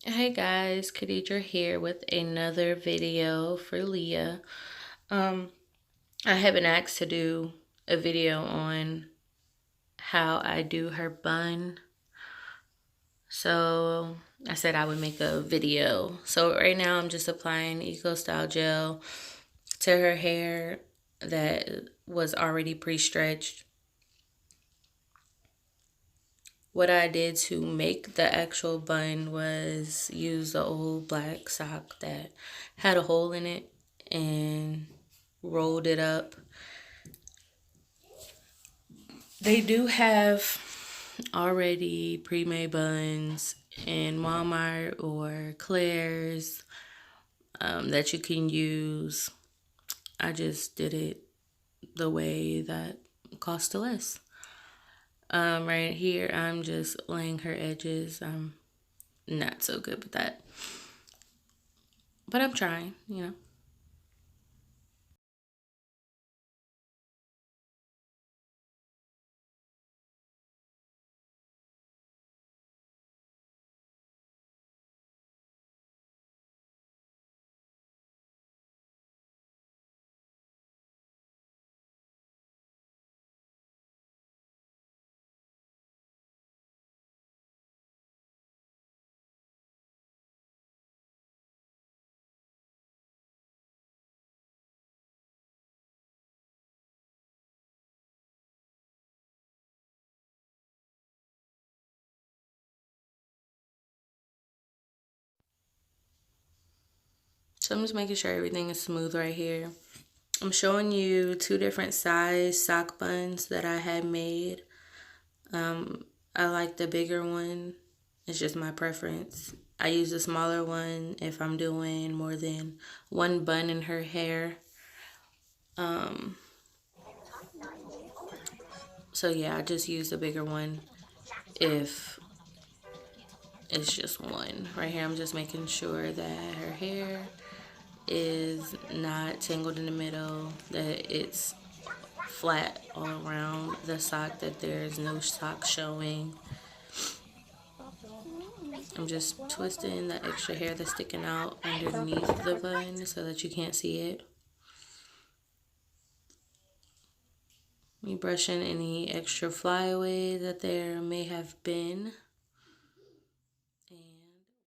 Hey guys, Khadija here with another video for Leah. Um, I have been asked to do a video on how I do her bun. So I said I would make a video. So right now I'm just applying Eco Style gel to her hair that was already pre-stretched. What I did to make the actual bun was use the old black sock that had a hole in it and rolled it up. They do have already pre-made buns in Walmart or Claire's that you can use. I just did it the way that cost less. Right here, I'm just laying her edges. I'm not so good with that, but I'm trying. So I'm just making sure everything is smooth right here. I'm showing you two different size sock buns that I had made. I like the bigger one. It's just my preference. I use the smaller one if I'm doing more than one bun in her hair. So yeah, I just use the bigger one if it's just one. Right here, I'm just making sure that her hair is not tangled in the middle, that it's flat all around the sock, that there's no sock showing. I'm just twisting the extra hair that's sticking out underneath the bun so that you can't see it. Me brushing any extra flyaway that there may have been.